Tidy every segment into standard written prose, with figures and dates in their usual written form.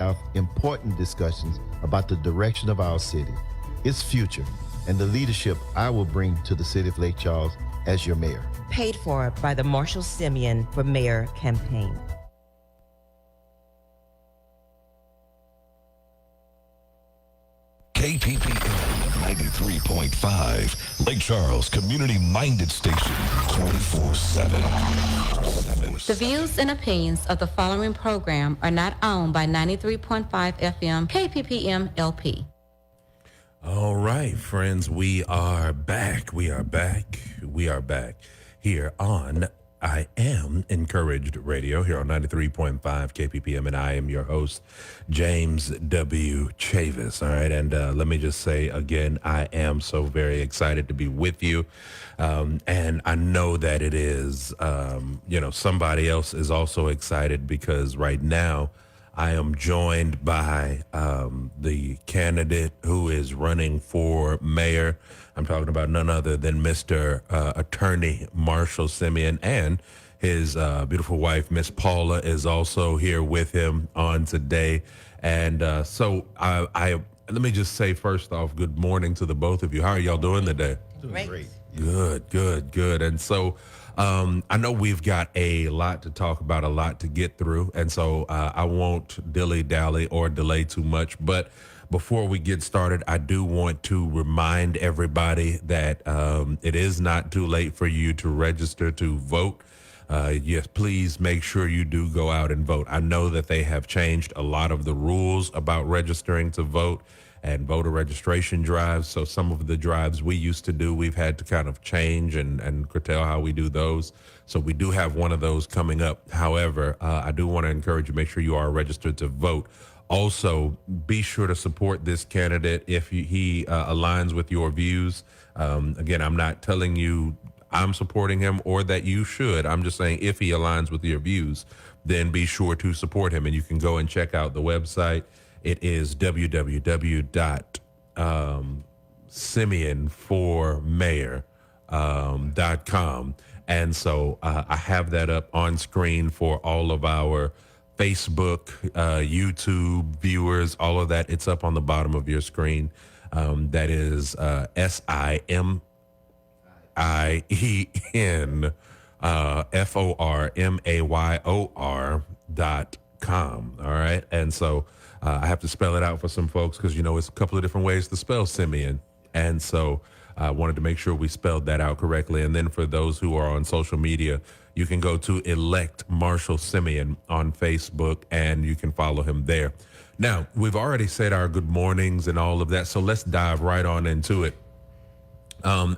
have important discussions about the direction of our city, its future, and the leadership I will bring to the city of Lake Charles as your mayor. Paid for by the Marshall Simien for Mayor campaign. KPPM 93.5, Lake Charles community-minded station, 24/7. The views and opinions of the following program are not owned by 93.5 FM KPPM LP. All right, friends, we are back. We are back here on I Am Encouraged Radio here on 93.5 KPPM, and I am your host, James W. Chavis. All right, and let me just say again, I am so very excited to be with you, and I know that it is, somebody else is also excited because right now I am joined by the candidate who is running for mayor. I'm talking about none other than Mr. Attorney Marshall Simien, and his beautiful wife, Miss Paula, is also here with him on today. And so I let me just say first off, good morning to the both of you. How are y'all doing today? Doing great. Good. And so I know we've got a lot to talk about, a lot to get through. And so I won't dilly-dally or delay too much. But before we get started, I do want to remind everybody that it is not too late for you to register to vote. Yes, please make sure you do go out and vote. I know that they have changed a lot of the rules about registering to vote and voter registration drives. So some of the drives we used to do, we've had to kind of change and curtail how we do those. So we do have one of those coming up. However, I do want to encourage you, make sure you are registered to vote. Also, be sure to support this candidate if he aligns with your views. Again, I'm not telling you I'm supporting him or that you should. I'm just saying if he aligns with your views, then be sure to support him. And you can go and check out the website. It is www.simienformayor.com. And so I have that up on screen for all of our Facebook, YouTube viewers, all of that. It's up on the bottom of your screen. That is SIMIEN FORMAYOR.com. All right. And so I have to spell it out for some folks because, it's a couple of different ways to spell Simien. And so I wanted to make sure we spelled that out correctly. And then for those who are on social media, you can go to Elect Marshall Simien on Facebook and you can follow him there. Now, we've already said our good mornings and all of that, so let's dive right on into it.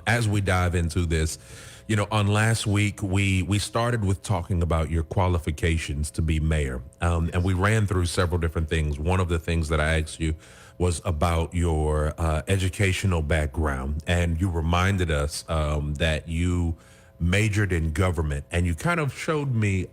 As we dive into this, on last week, we started with talking about your qualifications to be mayor, and we ran through several different things. One of the things that I asked you was about your educational background, and you reminded us that you majored in government, and you kind of showed me,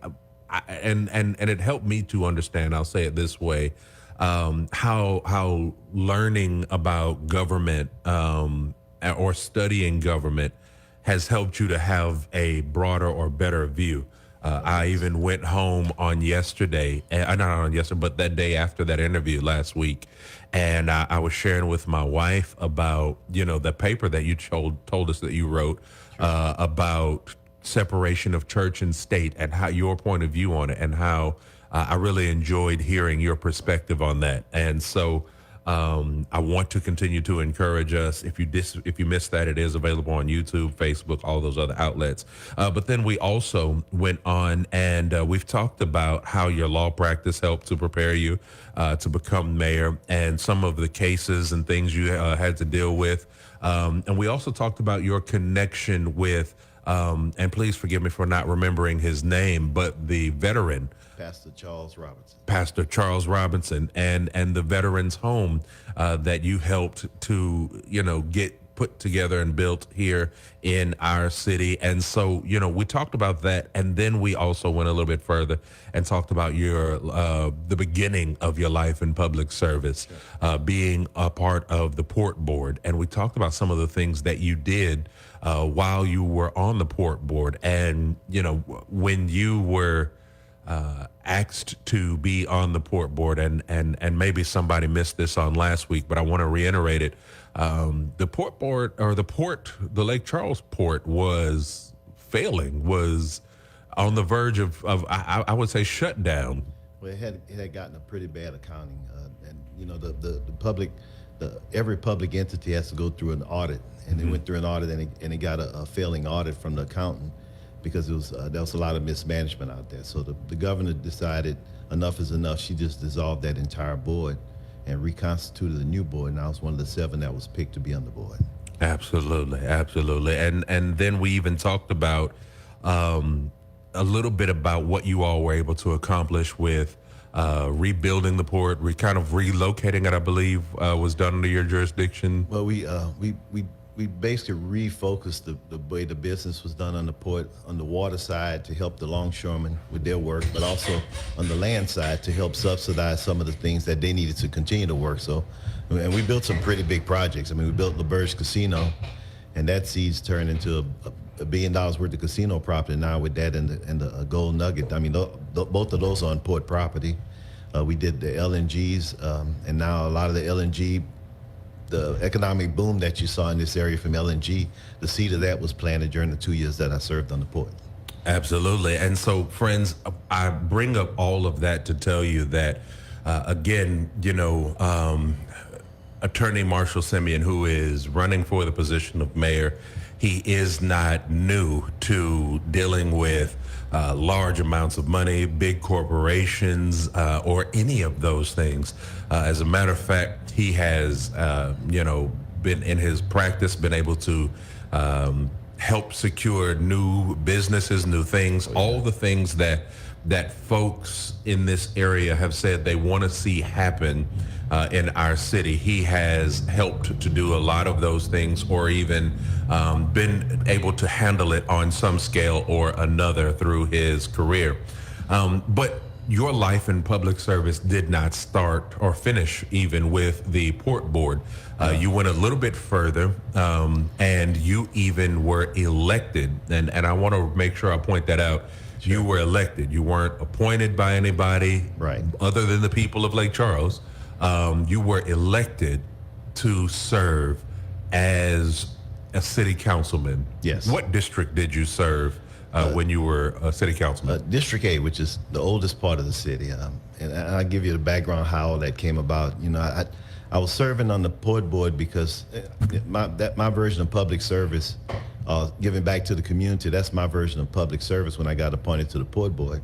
and it helped me to understand, I'll say it this way, how learning about government or studying government has helped you to have a broader or better view. I even went home on yesterday, not on yesterday, but that day after that interview last week, and I was sharing with my wife about, the paper that you told us that you wrote about separation of church and state and how your point of view on it, and how I really enjoyed hearing your perspective on that. And so I want to continue to encourage us. If you missed that, it is available on YouTube, Facebook, all those other outlets. But then we also went on and we've talked about how your law practice helped to prepare you to become mayor, and some of the cases and things you had to deal with. And we also talked about your connection with, and please forgive me for not remembering his name, but the veteran, Pastor Charles Robinson, and the veterans home that you helped to, get put together and built here in our city. And so, we talked about that. And then we also went a little bit further and talked about your, the beginning of your life in public service, being a part of the port board. And we talked about some of the things that you did while you were on the port board. And, when you were asked to be on the port board, and maybe somebody missed this on last week, but I want to reiterate it. The port board, or the Lake Charles port was failing, was on the verge of I would say shutdown. Well, it had gotten a pretty bad accounting, and the public, every public entity has to go through an audit, and they went through an audit, and it got a failing audit from the accountant because there was a lot of mismanagement out there. So the governor decided enough is enough. She just dissolved that entire board and reconstituted a new board. Now it's one of the 7 that was picked to be on the board. Absolutely, and then we even talked about a little bit about what you all were able to accomplish with rebuilding the port, kind of relocating it, I believe, was done under your jurisdiction. Well, we basically refocused the way the business was done on the port, on the water side to help the longshoremen with their work, but also on the land side to help subsidize some of the things that they needed to continue to work. So, and we built some pretty big projects. I mean, we built LaBerge Casino, and that seed's turned into $1 billion worth of casino property now with that and the Gold Nugget. I mean, both of those are on port property. We did the LNGs, and now a lot of the LNG, the economic boom that you saw in this area from LNG, the seed of that was planted during the 2 years that I served on the port. Absolutely. And so, friends, I bring up all of that to tell you that, again, Attorney Marshall Simien, who is running for the position of mayor, he is not new to dealing with large amounts of money, big corporations, or any of those things. As a matter of fact, he has, been in his practice, been able to help secure new businesses, new things, all the things that folks in this area have said they want to see happen in our city. He has helped to do a lot of those things, or even been able to handle it on some scale or another through his career. But your life in public service did not start or finish even with the port board. You went a little bit further, and you even were elected. And I want to make sure I point that out. Sure. You were elected. You weren't appointed by anybody other than the people of Lake Charles. You were elected to serve as a city councilman. Yes. What district did you serve when you were a city councilman? District A, which is the oldest part of the city. And I'll give you the background how that came about. I was serving on the port board because my version of public service, giving back to the community, that's my version of public service when I got appointed to the port board.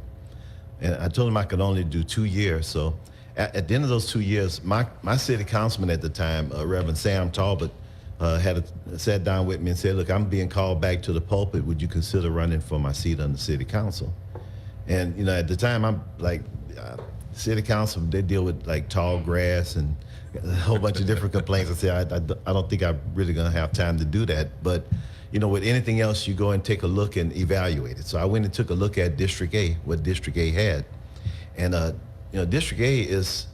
And I told him I could only do 2 years. So at the end of those 2 years, my city councilman at the time, Reverend Sam Talbot, sat down with me and said, look, I'm being called back to the pulpit. Would you consider running for my seat on the city council? And, at the time, I'm like, city council, they deal with like tall grass and a whole bunch of different complaints. I said, I don't think I'm really going to have time to do that. But, with anything else, you go and take a look and evaluate it. So I went and took a look at District A, what District A had. And, District A is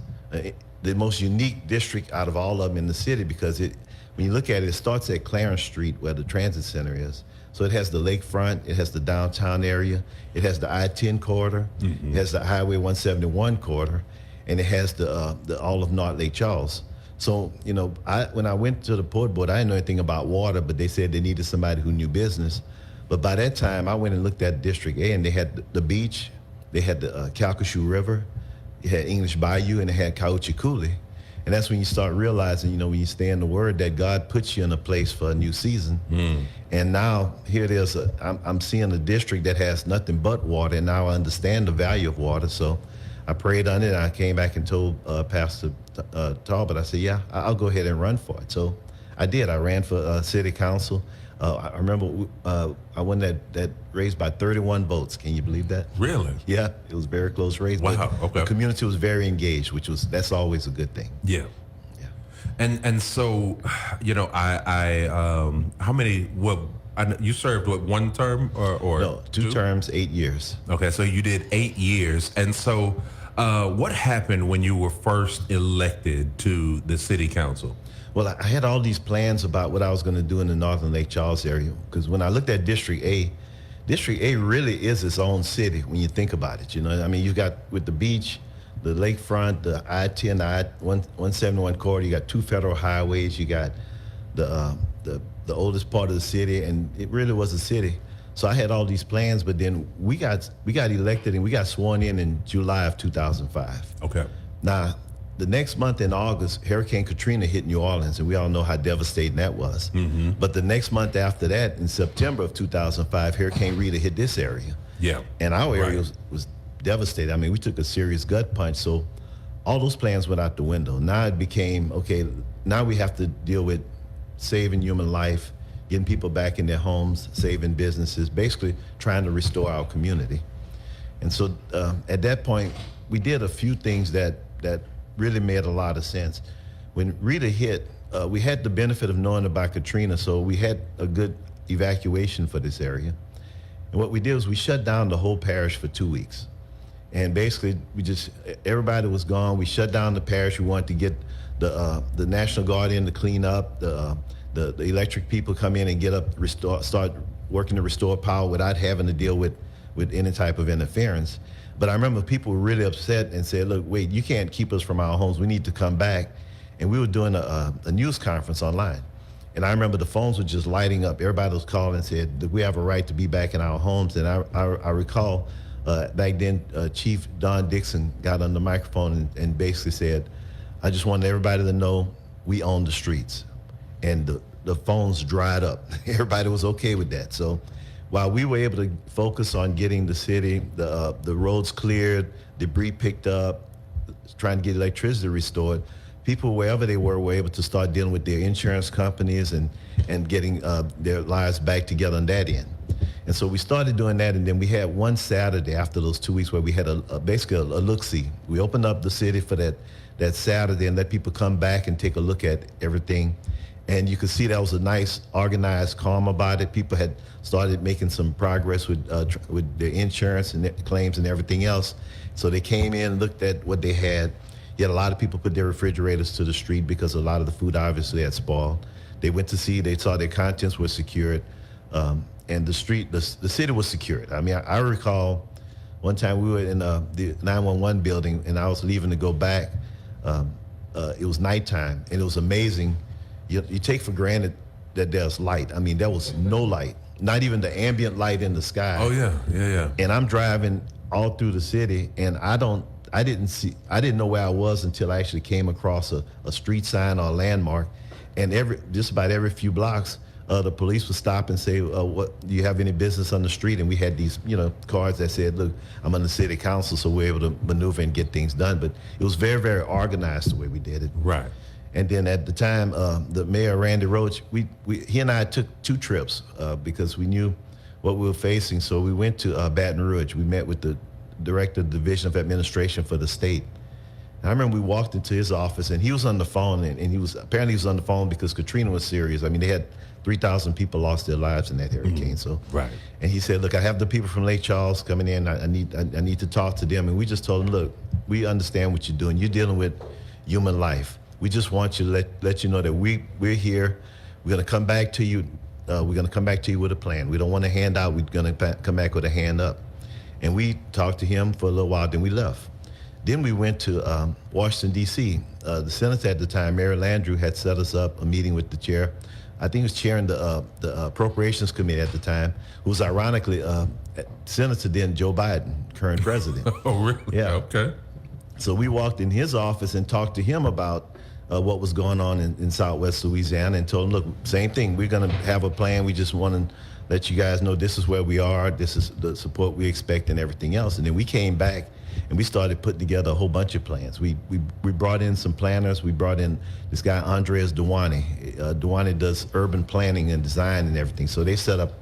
the most unique district out of all of them in the city because when you look at it, it starts at Clarence Street where the transit center is. So it has the lakefront, it has the downtown area, it has the I-10 corridor, it has the Highway 171 corridor, and it has the all of North Lake Charles. So, when I went to the port board, I didn't know anything about water, but they said they needed somebody who knew business. But by that time, I went and looked at District A, and they had the beach, they had the Calcasieu River, it had English Bayou, and it had Cauchi Coulee. And that's when you start realizing, when you stay in the Word, that God puts you in a place for a new season. And now here it is. I'm seeing a district that has nothing but water, and now I understand the value of water. So I prayed on it, and I came back and told Pastor Talbot, I said, yeah, I'll go ahead and run for it. So I did. I ran for city council. I remember I won that race by 31 votes. Can you believe that? Really? Yeah, it was a very close race. Wow. Okay. The community was very engaged, that's always a good thing. Yeah. And so, how many? You served one term or no, two terms, 8 years. Okay, so you did 8 years, and so what happened when you were first elected to the city council? Well, I had all these plans about what I was going to do in the Northern Lake Charles area because when I looked at District A, District A really is its own city when you think about it. You know, I mean, you got with the beach, the lakefront, the I-10, the I-171 corridor. You got 2 federal highways. You got the oldest part of the city, and it really was a city. So I had all these plans, but then we got elected and we got sworn in July of 2005. Okay. Now, the next month in August, Hurricane Katrina hit New Orleans, and we all know how devastating that was. Mm-hmm. But the next month after that, in September of 2005, Hurricane Rita hit this area. Yeah. And our area Right. was devastated. I mean, we took a serious gut punch. So all those plans went out the window. Now it became, okay, now we have to deal with saving human life, getting people back in their homes, saving businesses, basically trying to restore our community. And so at that point, we did a few things that really made a lot of sense. When Rita hit, we had the benefit of knowing about Katrina, so we had a good evacuation for this area. And what we did was we shut down the whole parish for 2 weeks. And basically, everybody was gone. We shut down the parish. We wanted to get the National Guard in to clean up, the electric people come in and start working to restore power without having to deal with any type of interference. But I remember people were really upset and said, look, wait, you can't keep us from our homes. We need to come back. And we were doing a news conference online. And I remember the phones were just lighting up. Everybody was calling and said that we have a right to be back in our homes. And I recall back then, Chief Don Dixon got on the microphone and basically said, I just wanted everybody to know we own the streets. And the phones dried up. Everybody was okay with that. So while we were able to focus on getting the city, the roads cleared, debris picked up, trying to get electricity restored, people wherever they were able to start dealing with their insurance companies and getting their lives back together on that end. And so we started doing that, and then we had one Saturday after those 2 weeks where we had basically a look-see. We opened up the city for that Saturday and let people come back and take a look at everything. And you could see that was a nice, organized, calm about it. People had started making some progress with their insurance and their claims and everything else. So they came in and looked at what they had. You had a lot of people put their refrigerators to the street because a lot of the food obviously had spoiled. They went to see, they saw their contents were secured, and the city was secured. I mean, I recall one time we were in the 911 building and I was leaving to go back. It was nighttime and it was amazing. You take for granted that there's light. I mean, there was no light, not even the ambient light in the sky. Oh yeah. And I'm driving all through the city, and I didn't know where I was until I actually came across a street sign or a landmark. And just about every few blocks, the police would stop and say, "What do you have any business on the street?" And we had these, cards that said, "Look, I'm on the city council," so we're able to maneuver and get things done. But it was very, very organized the way we did it. Right. And then at the time, the mayor, Randy Roach, he and I took 2 trips because we knew what we were facing. So we went to Baton Rouge. We met with the director of the Division of Administration for the state. And I remember we walked into his office and he was on the phone, and he was on the phone because Katrina was serious. I mean, they had 3,000 people lost their lives in that hurricane. So, right. And he said, "Look, I have the people from Lake Charles coming in. I need to talk to them." And we just told him, "Look, we understand what you're doing. You're dealing with human life. We just want you to let you know that we're here. We're going to come back to you. We're going to come back to you with a plan. We don't want a handout. We're going to come back with a hand up." And we talked to him for a little while, then we left. Then we went to Washington, D.C. The senator at the time, Mary Landrieu, had set us up a meeting with the chair. I think he was chairing the Appropriations Committee at the time, who was ironically Senator then Joe Biden, current president. Oh, really? Yeah. Okay. So we walked in his office and talked to him about what was going on in Southwest Louisiana, and told him, "Look, same thing. We're going to have a plan. We just want to let you guys know this is where we are. This is the support we expect and everything else." And then we came back and we started putting together a whole bunch of plans. We brought in some planners. We brought in this guy, Andres Duane. Duane does urban planning and design and everything. So they set up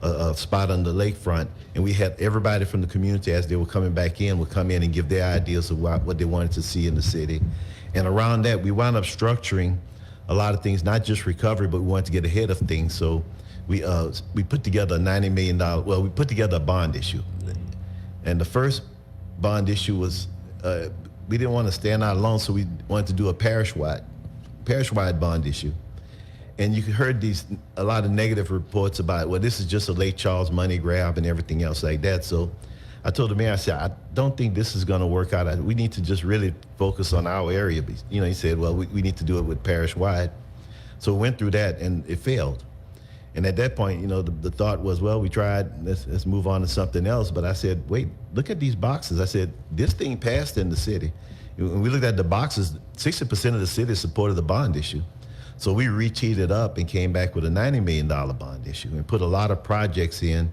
a spot on the lakefront, and we had everybody from the community, as they were coming back in, would come in and give their ideas of what they wanted to see in the city. And around that, we wound up structuring a lot of things, not just recovery, but we wanted to get ahead of things. So we put together a $90 million, we put together a bond issue. And the first bond issue was, we didn't want to stand out alone, so we wanted to do a parish-wide bond issue. And you heard a lot of negative reports about, well, this is just a Lake Charles money grab and everything else like that. So I told the mayor, I said, I don't think this is going to work out. We need to just really focus on our area. You know, he said, well, we need to do it with parish-wide. So we went through that, and it failed. And at that point, you know, the thought was, well, we tried, let's move on to something else. But I said, wait, look at these boxes. I said, this thing passed in the city. When we looked at the boxes, 60% of the city supported the bond issue. So we recheated up and came back with a $90 million bond issue and put a lot of projects in.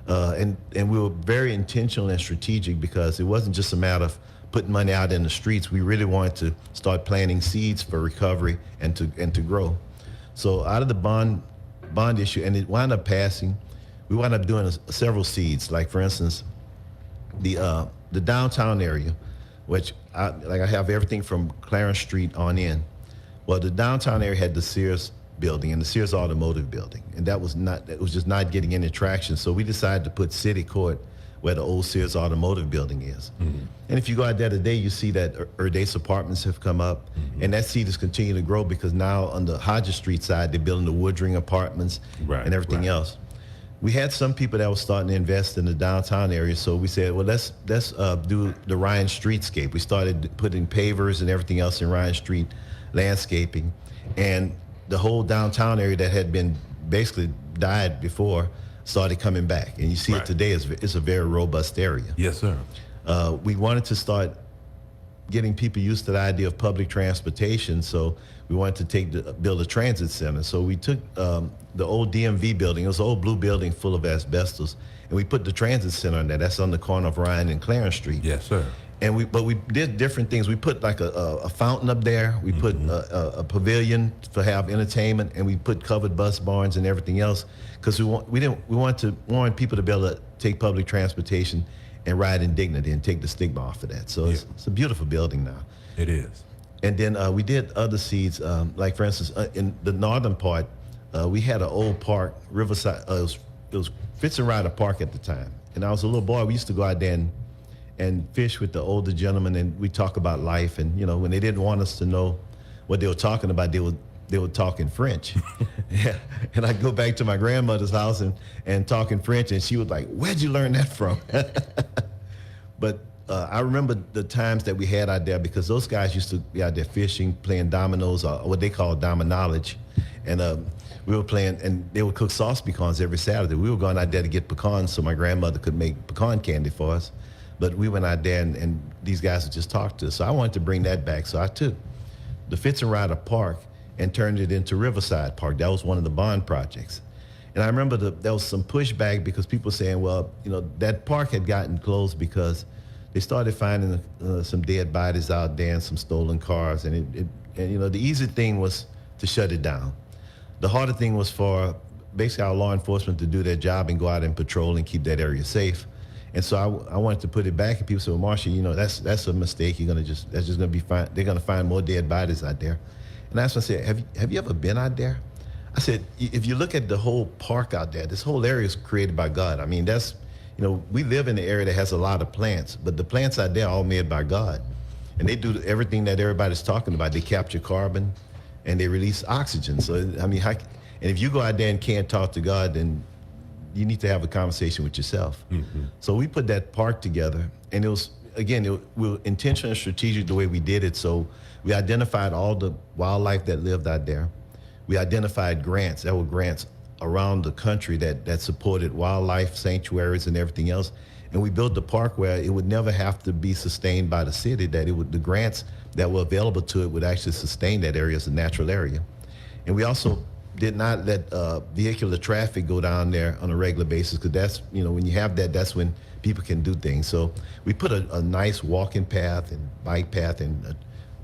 And we were very intentional and strategic because it wasn't just a matter of putting money out in the streets. We really wanted to start planting seeds for recovery and to grow. So out of the bond issue, and it wound up passing, we wound up doing several seeds. Like, for instance, the downtown area, which I have everything from Clarence Street on in. Well, the downtown area had the Sears building and the Sears Automotive building, and it was just not getting any traction. So we decided to put City Court where the old Sears Automotive building is. Mm-hmm. And if you go out there today, you see that Urdace Apartments have come up, mm-hmm. and that seed is continuing to grow because now on the Hodges Street side, they're building the Woodring Apartments and everything else. We had some people that were starting to invest in the downtown area, so we said, well, let's do the Ryan Streetscape. We started putting pavers and everything else in Ryan Street landscaping, and the whole downtown area that had been basically died before started coming back. And you see it today, it's a very robust area. Yes, sir. We wanted to start getting people used to the idea of public transportation, so we wanted to build a transit center. So we took the old DMV building, it was an old blue building full of asbestos, and we put the transit center in there. That's on the corner of Ryan and Clarence Street. Yes, sir. And we did different things. We put like a fountain up there. We put a pavilion to have entertainment, and we put covered bus barns and everything else because we wanted people to be able to take public transportation and ride in dignity and take the stigma off of that. So it's a beautiful building now. It is. And then we did other seeds, like for instance, in the northern part, we had an old park, Riverside. It was Fitz and Ryder Park at the time, and I was a little boy. We used to go out there and fish with the older gentlemen, and we talk about life. And you know, when they didn't want us to know what they were talking about, they would talk in French. Yeah. And I'd go back to my grandmother's house and talk in French, and she was like, "Where'd you learn that from?" But I remember the times that we had out there because those guys used to be out there fishing, playing dominoes, or what they call dominology, and we were playing, and they would cook sauce pecans every Saturday. We were going out there to get pecans so my grandmother could make pecan candy for us. But we went out there, and these guys would just talk to us. So I wanted to bring that back. So I took the Fitz and Ryder Park and turned it into Riverside Park. That was one of the bond projects. And I remember there was some pushback because people were saying, well, you know, that park had gotten closed because they started finding some dead bodies out there and some stolen cars. And you know, the easy thing was to shut it down. The harder thing was for basically our law enforcement to do their job and go out and patrol and keep that area safe. And so I wanted to put it back, and people said, well, Marshall, you know, that's a mistake. That's just gonna be fine. They're gonna find more dead bodies out there. And that's when I said, have you ever been out there? I said, if you look at the whole park out there, this whole area is created by God. I mean, we live in an area that has a lot of plants, but the plants out there are all made by God. And they do everything that everybody's talking about. They capture carbon and they release oxygen. So, I mean, and if you go out there and can't talk to God, then you need to have a conversation with yourself. Mm-hmm. So we put that park together, and it was, again, we were intentional and strategic the way we did it. So we identified all the wildlife that lived out there. We identified grants. There were grants around the country that supported wildlife sanctuaries and everything else. And we built the park where it would never have to be sustained by the city, that the grants that were available to it would actually sustain that area as a natural area. And we also did not let vehicular traffic go down there on a regular basis, because that's, you know, when you have that, that's when people can do things. So we put a nice walking path and bike path and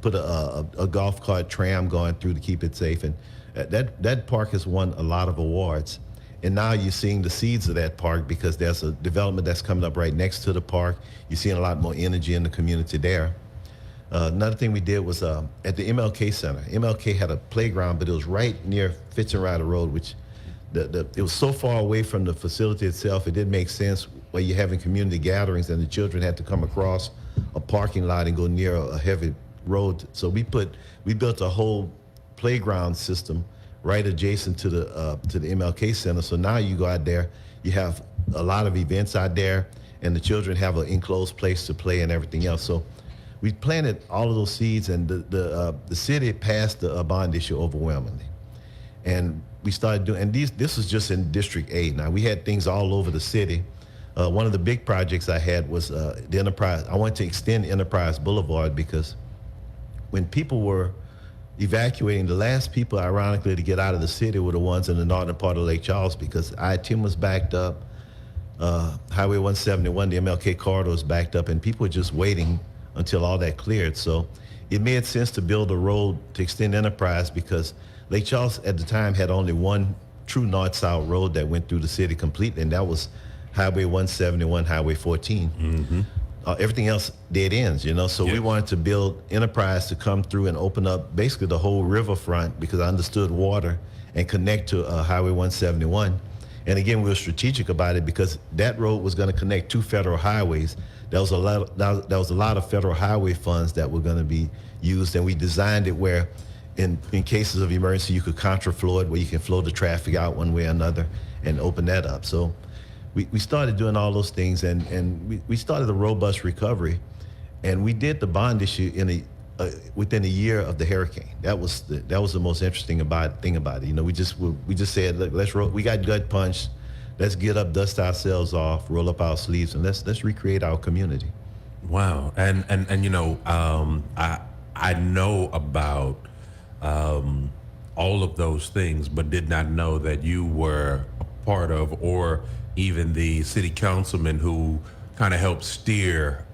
put a golf cart tram going through to keep it safe. And that park has won a lot of awards. And now you're seeing the seeds of that park because there's a development that's coming up right next to the park. You're seeing a lot more energy in the community there. Another thing we did was at the MLK Center. MLK had a playground, but it was right near Fitz and Ryder Road, which it was so far away from the facility itself, it didn't make sense where you're having community gatherings and the children had to come across a parking lot and go near a heavy road. So we built a whole playground system right adjacent to the MLK Center. So now you go out there, you have a lot of events out there, and the children have an enclosed place to play and everything else. So we planted all of those seeds, and the city passed the bond issue overwhelmingly. And we started doing, and this was just in District 8. Now, we had things all over the city. One of the big projects I had was the Enterprise. I wanted to extend Enterprise Boulevard because when people were evacuating, the last people, ironically, to get out of the city were the ones in the northern part of Lake Charles, because I-10 was backed up, Highway 171, the MLK corridor was backed up, and people were just waiting until all that cleared. So it made sense to build a road to extend Enterprise, because Lake Charles at the time had only one true north-south road that went through the city completely, and that was Highway 171, Highway 14. Mm-hmm. Everything else dead ends, you know. So we wanted to build Enterprise to come through and open up basically the whole riverfront, because I understood water, and connect to Highway 171. And again, we were strategic about it because that road was going to connect two federal highways. There was a lot of federal highway funds that were going to be used, and we designed it where in cases of emergency, you could contraflow it, where you can flow the traffic out one way or another and open that up. So we started doing all those things, and we started a robust recovery, and we did the bond issue within a year of the hurricane. That was the most interesting thing about it. You know, we just said, look, we got gut punched. Let's get up, dust ourselves off, roll up our sleeves, and let's recreate our community. Wow, and you know, I know about all of those things, but did not know that you were a part of, or even the city councilman who kind of helped steer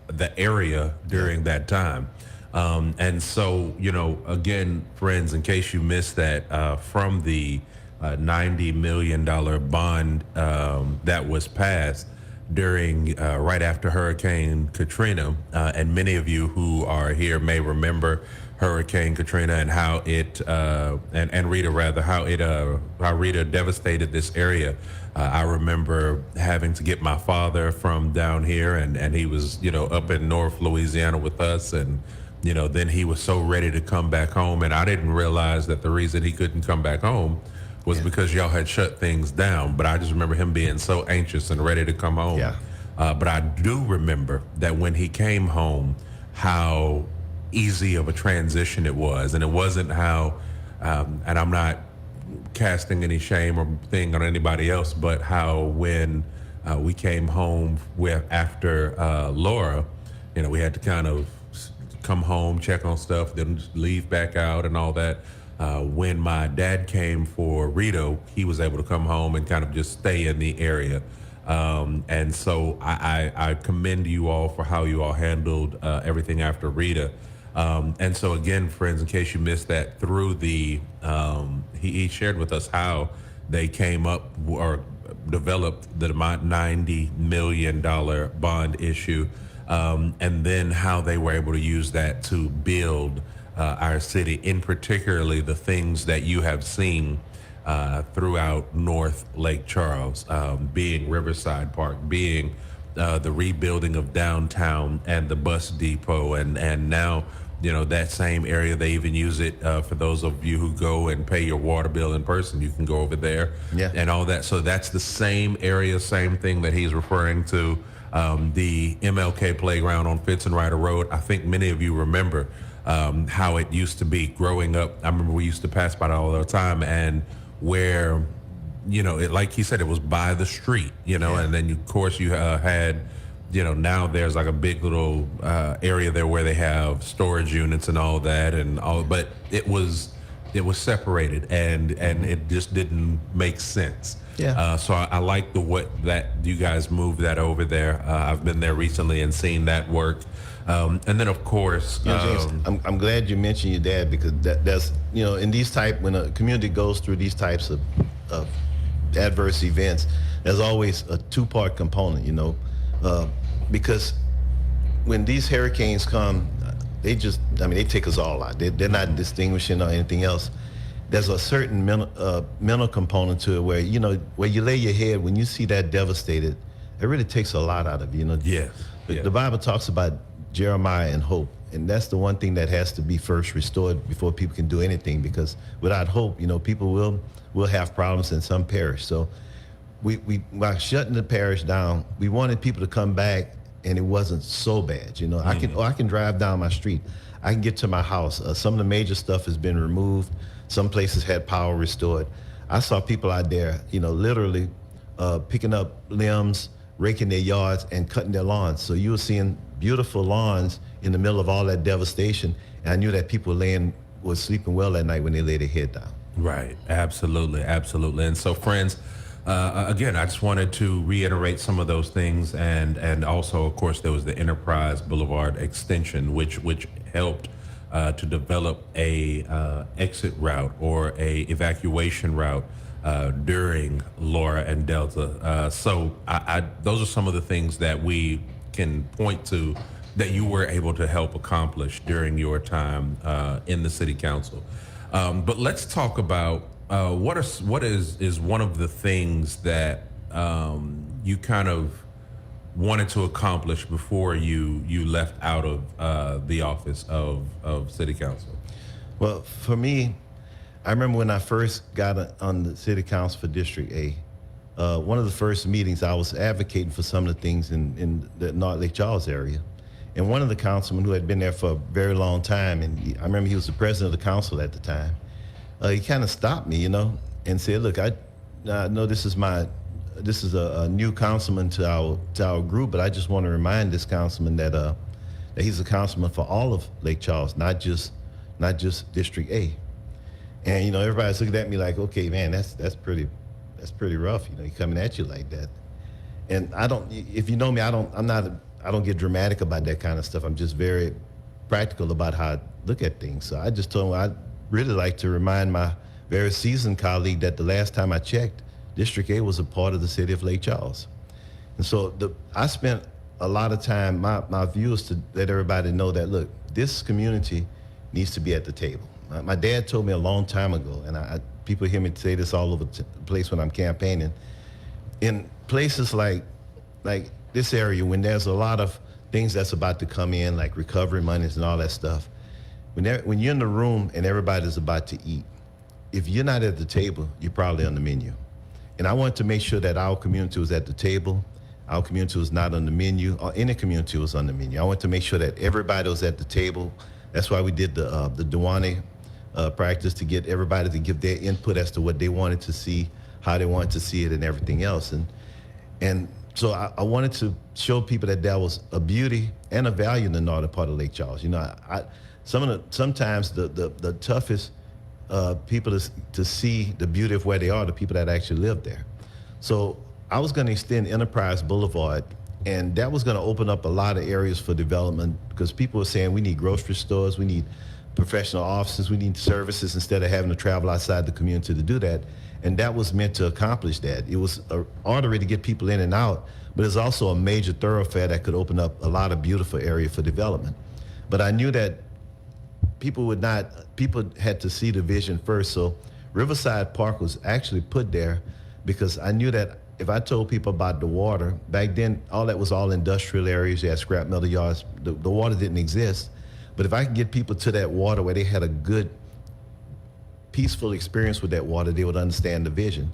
the area during that time. And so, you know, again, friends, in case you missed that, from the $90 million bond that was passed during right after Hurricane Katrina, and many of you who are here may remember Hurricane Katrina and how it and Rita, rather, how Rita devastated this area. I remember having to get my father from down here, and he was, you know, up in North Louisiana with us, and you know, then he was so ready to come back home, and I didn't realize that the reason he couldn't come back home was because y'all had shut things down. But I just remember him being so anxious and ready to come home. Yeah. But I do remember that when he came home, how easy of a transition it was, and it wasn't how, and I'm not casting any shame or thing on anybody else, but how when we came home after Laura, you know, we had to kind of come home, check on stuff, then just leave back out and all that. When my dad came for Rito, he was able to come home and kind of just stay in the area. And so I commend you all for how you all handled everything after Rita. And so again, friends, in case you missed that, through the, he shared with us how they came up or developed the $90 million bond issue, and then how they were able to use that to build our city, in particularly the things that you have seen throughout North Lake Charles, being Riverside Park, being the rebuilding of downtown and the bus depot, and now, you know, that same area, they even use it for those of you who go and pay your water bill in person. You can go over there and all that. So that's the same area, same thing that he's referring to. The MLK playground on Fitzenrider Road. I think many of you remember how it used to be growing up. I remember we used to pass by it all the time, and where, you know, it, like he said, it was by the street, you know, and then of course you had, you know, now there's like a big little area there where they have storage units and all that and all, but it was separated, and it just didn't make sense. So I like that you guys moved that over there. I've been there recently and seen that work. And then of course, you know, James, I'm glad you mentioned your dad, because that's, you know, in these when a community goes through these types of adverse events, there's always a two-part component, you know, because when these hurricanes come, they take us all out. They're not distinguishing or anything else. There's a certain mental component to it where, you know, where you lay your head when you see that devastated, it really takes a lot out of you, you know. Yes. The Bible talks about Jeremiah and hope, and that's the one thing that has to be first restored before people can do anything, because without hope, people will have problems in some parish. So we by shutting the parish down, we wanted people to come back, and it wasn't so bad. I can drive down my street, I can get to my house. Some of the major stuff has been removed. Some places had power restored. I saw people out there, literally picking up limbs, raking their yards, and cutting their lawns. So you were seeing beautiful lawns in the middle of all that devastation. And I knew that people was sleeping well at night when they laid their head down. Right. Absolutely. Absolutely. And so, friends, again, I just wanted to reiterate some of those things. And also, of course, there was the Enterprise Boulevard extension, which helped to develop a exit route or a evacuation route during Laura and Delta. So those are some of the things that we can point to that you were able to help accomplish during your time in the city council. But let's talk about what is one of the things that you kind of wanted to accomplish before you left out of the office of city council? Well, for me, I remember when I first got on the city council for District A, one of the first meetings I was advocating for some of the things in the North Lake Charles area. And one of the councilmen who had been there for a very long time, and I remember he was the president of the council at the time, he kind of stopped me, and said, look, I know this is a new councilman to our group, but I just want to remind this councilman that he's a councilman for all of Lake Charles, not just District A. And everybody's looking at me like, okay, man, that's pretty rough. He coming at you like that. And if you know me, I don't get dramatic about that kind of stuff. I'm just very practical about how I look at things. So I just told him I'd really like to remind my very seasoned colleague that the last time I checked, District A was a part of the city of Lake Charles. And so I spent a lot of time, my view is to let everybody know that, look, this community needs to be at the table. My dad told me a long time ago, and people hear me say this all over the place when I'm campaigning, in places like this area, when there's a lot of things that's about to come in, like recovery monies and all that stuff, when you're in the room and everybody's about to eat, if you're not at the table, you're probably on the menu. And I want to make sure that our community was at the table, our community was not on the menu, or any community was on the menu. I want to make sure that everybody was at the table. That's why we did the Duane practice, to get everybody to give their input as to what they wanted to see, how they wanted to see it, and everything else. And so I wanted to show people that there was a beauty and a value in the northern part of Lake Charles. Sometimes the toughest people to see the beauty of where they are, the people that actually live there. So I was going to extend Enterprise Boulevard, and that was going to open up a lot of areas for development, because people were saying we need grocery stores, we need professional offices, we need services, instead of having to travel outside the community to do that. And that was meant to accomplish that. It was an artery to get people in and out, but it's also a major thoroughfare that could open up a lot of beautiful area for development. But I knew that people had to see the vision first. So Riverside Park was actually put there because I knew that if I told people about the water, back then, that was all industrial areas, you had scrap metal yards, the water didn't exist. But if I could get people to that water where they had a good, peaceful experience with that water, they would understand the vision.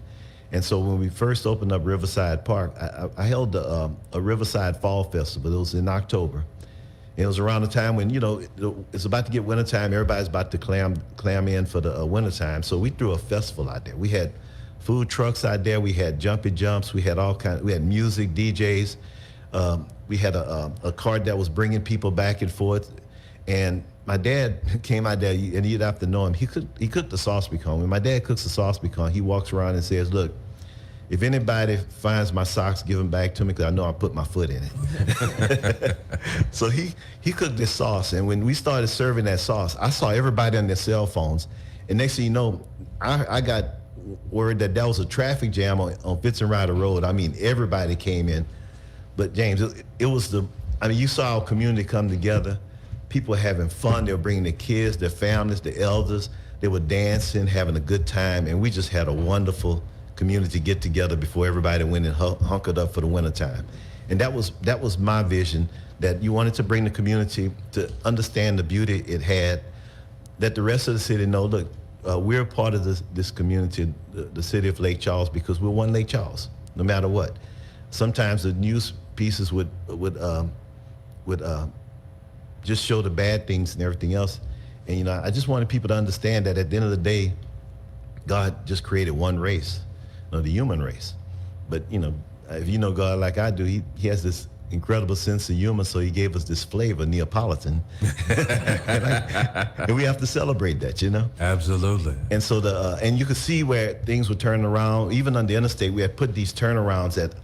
And so when we first opened up Riverside Park, I held a Riverside Fall Festival. It was in October. And it was around the time when, it's about to get wintertime. Everybody's about to clam in for the wintertime. So we threw a festival out there. We had food trucks out there. We had jumping jumps. We had we had music, DJs. We had a cart that was bringing people back and forth. And my dad came out there, and you'd have to know him. He cooked the sauce pecan. When my dad cooks the sauce pecan, he walks around and says, look, if anybody finds my socks, give them back to me, because I know I put my foot in it. So he cooked this sauce, and when we started serving that sauce, I saw everybody on their cell phones. And next thing you know, I got word that was a traffic jam on Fitz and Ryder Road. I mean, everybody came in. But James, it was you saw our community come together. People were having fun. They were bringing their kids, their families, their elders. They were dancing, having a good time, and we just had a wonderful community get together before everybody went and hunkered up for the wintertime. And that was my vision, that you wanted to bring the community to understand the beauty it had, that the rest of the city know, look, we're a part of this community, the city of Lake Charles, because we're one Lake Charles, no matter what. Sometimes the news pieces would just show the bad things and everything else. And, you know, I just wanted people to understand that at the end of the day, God just created one race, you know, the human race. But, you know, if you know God like I do, he has this incredible sense of humor, so he gave us this flavor, Neapolitan. and we have to celebrate that, you know? Absolutely. And so and you could see where things were turning around. Even on the interstate, we had put these turnarounds at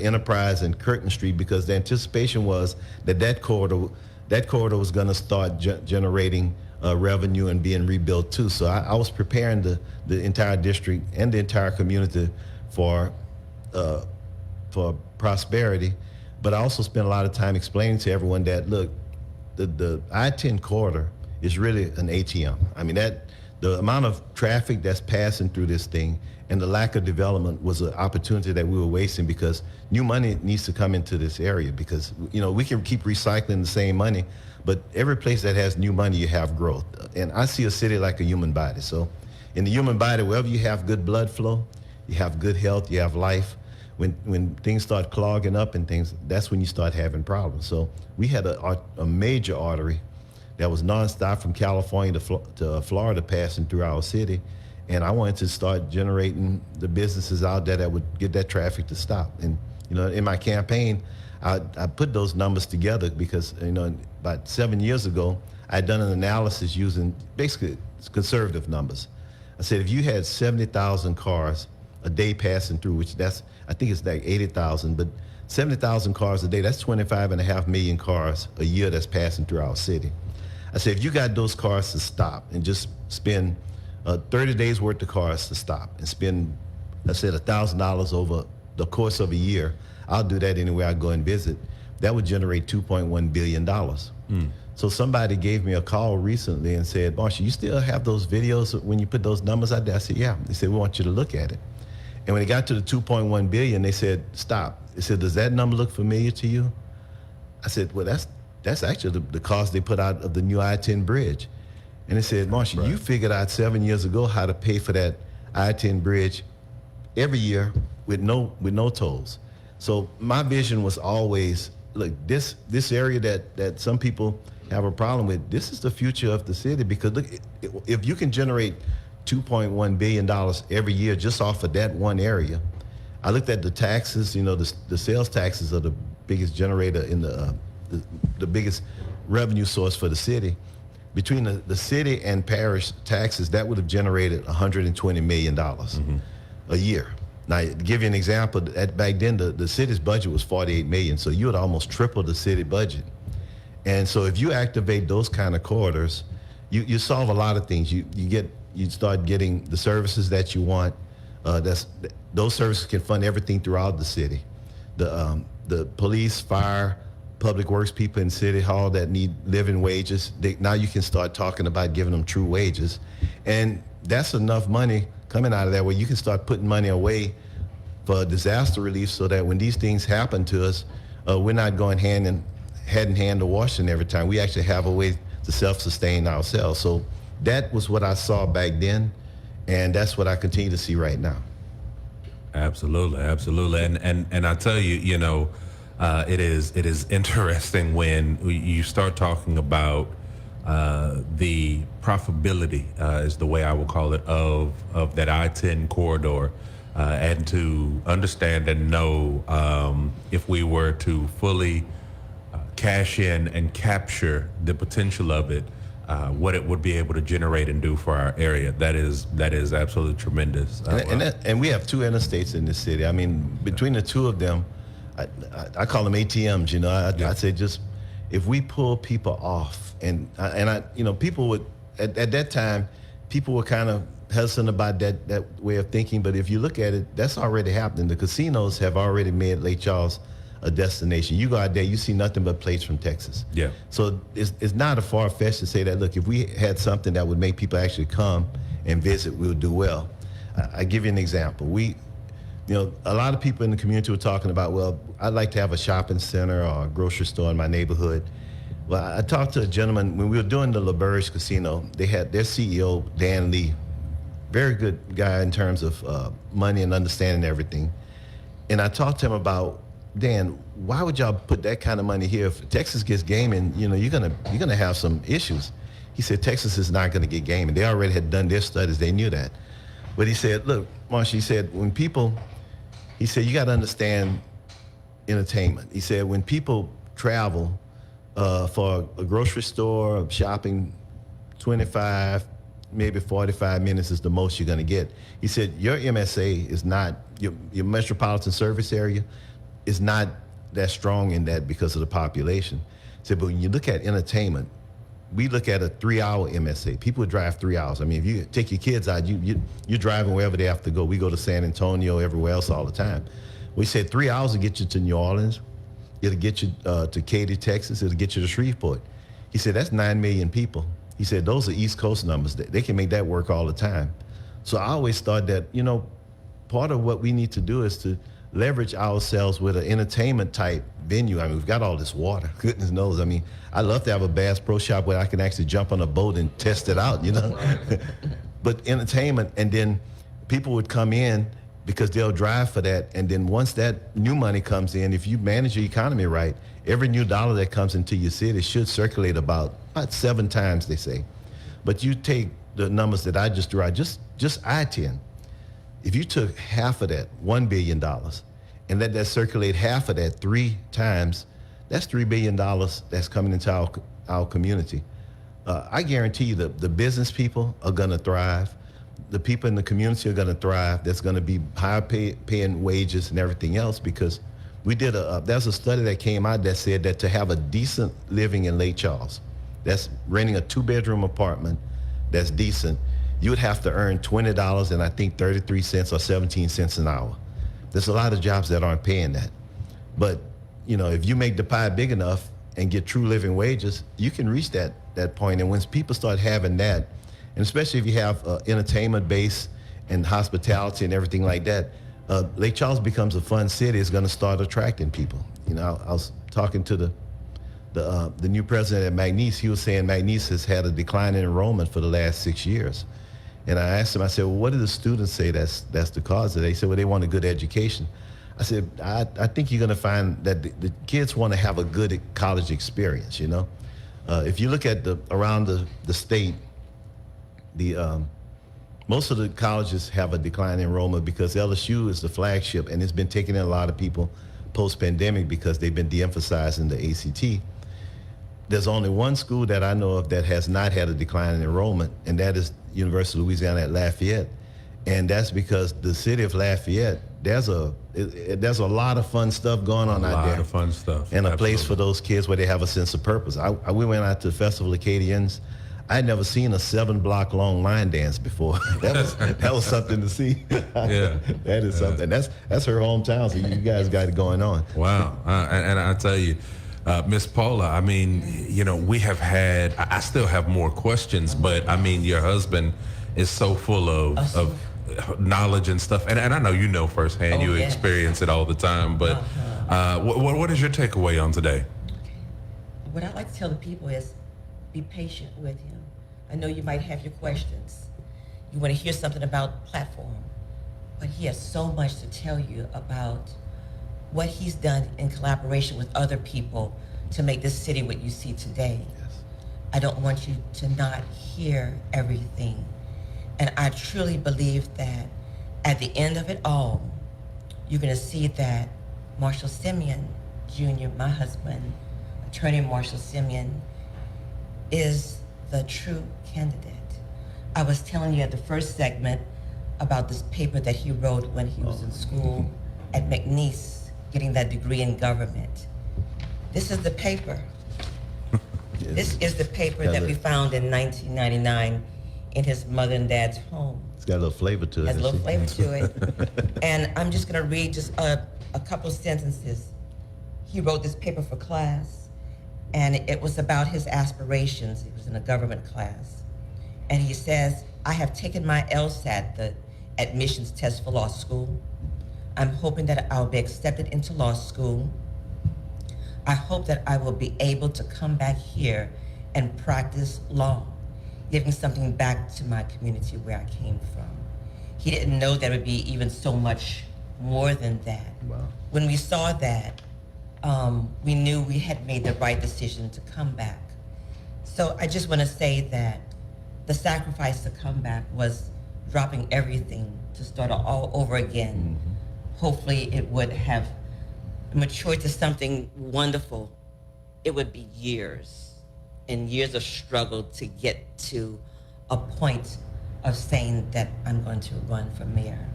Enterprise and Curtin Street, because the anticipation was that corridor was going to start generating revenue and being rebuilt too. So I was preparing the entire district and the entire community for prosperity. But I also spent a lot of time explaining to everyone that, look, the I-10 corridor is really an ATM. I mean, the amount of traffic that's passing through this thing and the lack of development was an opportunity that we were wasting, because new money needs to come into this area, because, you know, we can keep recycling the same money, but every place that has new money, you have growth. And I see a city like a human body. So in the human body, wherever you have good blood flow, you have good health, you have life. When things start clogging up and things, that's when you start having problems. So we had a major artery that was nonstop from California to Florida passing through our city. And I wanted to start generating the businesses out there that would get that traffic to stop. And, you know, in my campaign, I put those numbers together because, you know, about 7 years ago, I'd done an analysis using basically conservative numbers. I said, if you had 70,000 cars a day passing through, which I think it's like 80,000, but 70,000 cars a day, that's 25.5 million cars a year that's passing through our city. I said, if you got those cars to stop and just spend 30 days worth of cars to stop and spend, I said, $1,000 over the course of a year, I'll do that anywhere I go and visit. That would generate $2.1 billion. So somebody gave me a call recently and said, Marshall, you still have those videos when you put those numbers out there? I said, yeah. They said, we want you to look at it. And when it got to the 2.1 billion, they said, stop. They said, does that number look familiar to you? I said, well, that's actually the cost they put out of the new I-10 bridge. And they said, Marshall, you figured out 7 years ago how to pay for that I-10 bridge every year with no tolls. So my vision was always, look, this area that some people have a problem with, this is the future of the city, because look, if you can generate $2.1 billion every year just off of that one area. I looked at the taxes, you know, the sales taxes are the biggest generator in the biggest revenue source for the city. Between the city and parish taxes, that would have generated $120 million a year. Now, to give you an example, back then the city's budget was $48 million, so you would almost triple the city budget. And so if you activate those kind of corridors, you solve a lot of things. You start getting the services that you want. Those services can fund everything throughout the city. The police, fire, public works people in City Hall that need living wages, now you can start talking about giving them true wages. And that's enough money coming out of that where you can start putting money away for disaster relief, so that when these things happen to us, we're not going hand in hand to Washington every time. We actually have a way to self-sustain ourselves. So that was what I saw back then, and that's what I continue to see right now. Absolutely, absolutely. And I tell you, you know, it is interesting when you start talking about the profitability, is the way I will call it, of that I-10 corridor, and to understand and know if we were to fully cash in and capture the potential of it, what it would be able to generate and do for our area. That is absolutely tremendous. And we have two interstates in this city. I mean, between the two of them, I call them ATMs. You know, I say just if we pull people off, and you know, people would at that time, people were kind of hesitant about that way of thinking. But if you look at it, that's already happening. The casinos have already made Lake Charles a destination. You go out there, you see nothing but plates from Texas. Yeah. So it's not a far fetch to say that, look, if we had something that would make people actually come and visit, we would do well. I give you an example. you know, a lot of people in the community were talking about, well, I'd like to have a shopping center or a grocery store in my neighborhood. Well, I talked to a gentleman when we were doing the LaBerge Casino. They had their CEO, Dan Lee, very good guy in terms of money and understanding everything. And I talked to him about, Dan, why would y'all put that kind of money here? If Texas gets gaming, you know, you're gonna have some issues. He said Texas is not gonna get gaming. They already had done their studies. They knew that. But he said, look, Marsha, he said, he said, you got to understand entertainment. He said, when people travel for a grocery store, shopping, 25, maybe 45 minutes is the most you're going to get. He said, your MSA is not, your metropolitan service area is not that strong in that because of the population. He said, but when you look at entertainment, we look at a 3-hour MSA. People would drive 3 hours. I mean, if you take your kids out, you're driving wherever they have to go. We go to San Antonio, everywhere else all the time. We said 3 hours will get you to New Orleans. It'll get you to Katy, Texas. It'll get you to Shreveport. He said, that's 9 million people. He said, those are East Coast numbers. They can make that work all the time. So I always thought that, you know, part of what we need to do is to leverage ourselves with an entertainment type venue. I mean, we've got all this water, goodness knows. I mean, I'd love to have a Bass Pro Shop where I can actually jump on a boat and test it out, you know? But entertainment, and then people would come in because they'll drive for that. And then once that new money comes in, if you manage your economy right, every new dollar that comes into your city should circulate about 7 times, they say. But you take the numbers that I just threw out, just I-10. If you took half of that, $1 billion, and let that circulate half of that 3 times, that's $3 billion that's coming into our community. I guarantee you the business people are gonna thrive. The people in the community are gonna thrive. There's gonna be higher paying wages and everything else, because we did there's a study that came out that said that to have a decent living in Lake Charles, that's renting a 2-bedroom apartment that's decent, you would have to earn $20 and I think 33 cents or 17 cents an hour. There's a lot of jobs that aren't paying that. But, you know, if you make the pie big enough and get true living wages, you can reach that point. And once people start having that, and especially if you have entertainment base and hospitality and everything like that, Lake Charles becomes a fun city. It's going to start attracting people. You know, I was talking to the new president at McNeese. He was saying McNeese has had a decline in enrollment for the last 6 years. And I asked him, I said, well, what do the students say that's the cause of it? They said, well, they want a good education. I said, I think you're going to find that the kids want to have a good college experience, you know? If you look at around the state, most of the colleges have a decline in enrollment because LSU is the flagship, and it's been taking in a lot of people post-pandemic because they've been de-emphasizing the ACT. There's only one school that I know of that has not had a decline in enrollment, and that is University of Louisiana at Lafayette. And that's because the city of Lafayette, there's a lot of fun stuff going on out there. A lot of fun stuff. And a place for those kids where they have a sense of purpose. We went out to the Festival of Acadians. I'd never seen a 7-block long line dance before. That was something to see. Yeah. That is something. That's her hometown, so you guys got it going on. Wow. And I tell you, Miss Paula, I mean, you know, we have had, I still have more questions, but I mean, your husband is so full of knowledge and stuff. And I know you know firsthand, you experience it all the time, but what is your takeaway on today? What I like to tell the people is be patient with him. I know you might have your questions. You want to hear something about platform, but he has so much to tell you about what he's done in collaboration with other people to make this city what you see today. Yes. I don't want you to not hear everything. And I truly believe that at the end of it all, you're going to see that Marshall Simien Jr., my husband, Attorney Marshall Simien, is the true candidate. I was telling you at the first segment about this paper that he wrote when he was in school at McNeese, getting that degree in government. This is the paper. Yes. This is the paper that we found in 1999 in his mother and dad's home. It's got a little flavor to it. Has a little flavor to it. And I'm just gonna read just a couple of sentences. He wrote this paper for class, and it was about his aspirations. It was in a government class. And he says, I have taken my LSAT, the admissions test for law school. I'm hoping that I'll be accepted into law school. I hope that I will be able to come back here and practice law, giving something back to my community where I came from. He didn't know that it would be even so much more than that. Wow. When we saw that, we knew we had made the right decision to come back. So I just want to say that the sacrifice to come back was dropping everything to start all over again. Hopefully it would have matured to something wonderful. It would be years and years of struggle to get to a point of saying that I'm going to run for mayor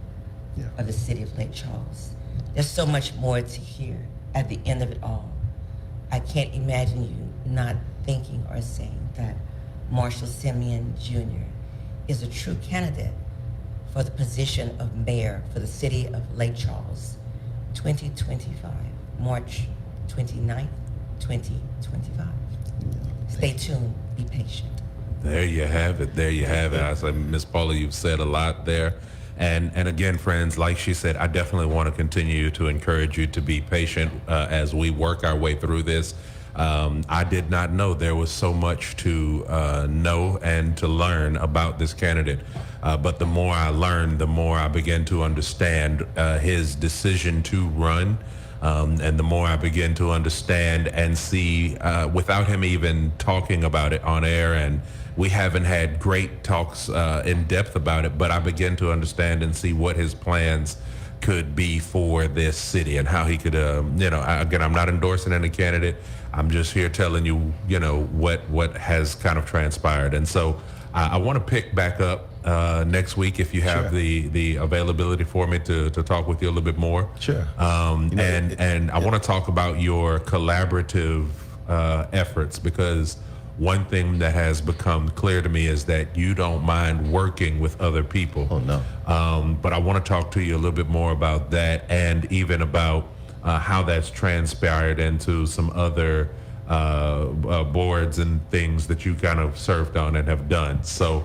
of the city of Lake Charles. There's so much more to hear at the end of it all. I can't imagine you not thinking or saying that Marshall Simien Jr. is a true candidate for the position of mayor for the city of Lake Charles, 2025, March 29th, 2025. Stay tuned, be patient. There you have it. There you have it. I say, Miss Paula, you've said a lot there. And again, friends, like she said, I definitely want to continue to encourage you to be patient as we work our way through this. I did not know there was so much to know and to learn about this candidate. But the more I learned, the more I began to understand his decision to run. And the more I begin to understand and see, without him even talking about it on air, and we haven't had great talks in depth about it, but I begin to understand and see what his plans could be for this city and how he could, again, I'm not endorsing any candidate. I'm just here telling you, what has kind of transpired. And so I want to pick back up next week if you have the availability for me to talk with you a little bit more. Sure. And I want to talk about your collaborative efforts, because one thing that has become clear to me is that you don't mind working with other people. Oh, no. But I want to talk to you a little bit more about that, and even about how that's transpired into some other boards and things that you kind of served on and have done. So,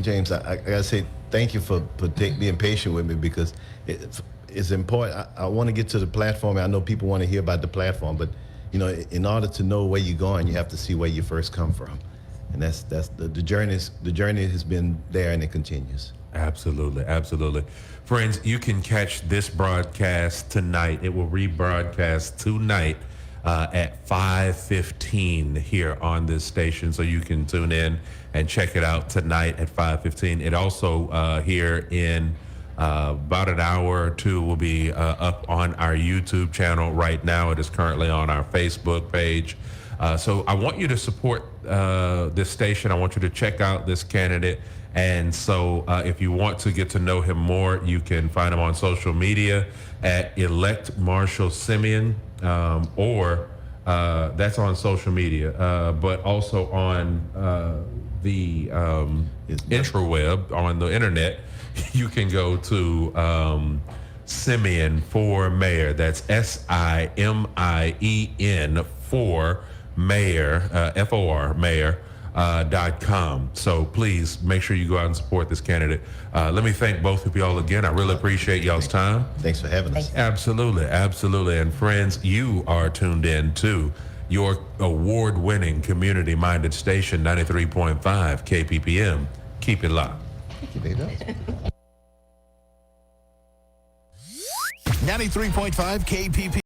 James, I gotta say thank you for being patient with me, because it's important. I want to get to the platform. I know people want to hear about the platform, but in order to know where you're going, you have to see where you first come from, and that's the journey. The journey has been there, and it continues. Absolutely, absolutely. Friends, you can catch this broadcast tonight. It will rebroadcast tonight at 5:15 here on this station, so you can tune in and check it out tonight at 5:15. It also here in about an hour or two will be up on our YouTube channel right now. It is currently on our Facebook page. So I want you to support this station. I want you to check out this candidate. And so if you want to get to know him more, you can find him on social media at Elect Marshall Simien, or that's on social media, but also on the intraweb, on the internet. You can go to Simien for Mayor. That's SIMIEN for Mayor, FOR Mayor. .com. So please make sure you go out and support this candidate. Let me thank both of y'all again. I really appreciate y'all's time. Thanks for having us. Absolutely, absolutely. And friends, you are tuned in to your award-winning community-minded station, 93.5 KPPM. Keep it locked. Thank you, baby. 93.5 KPPM.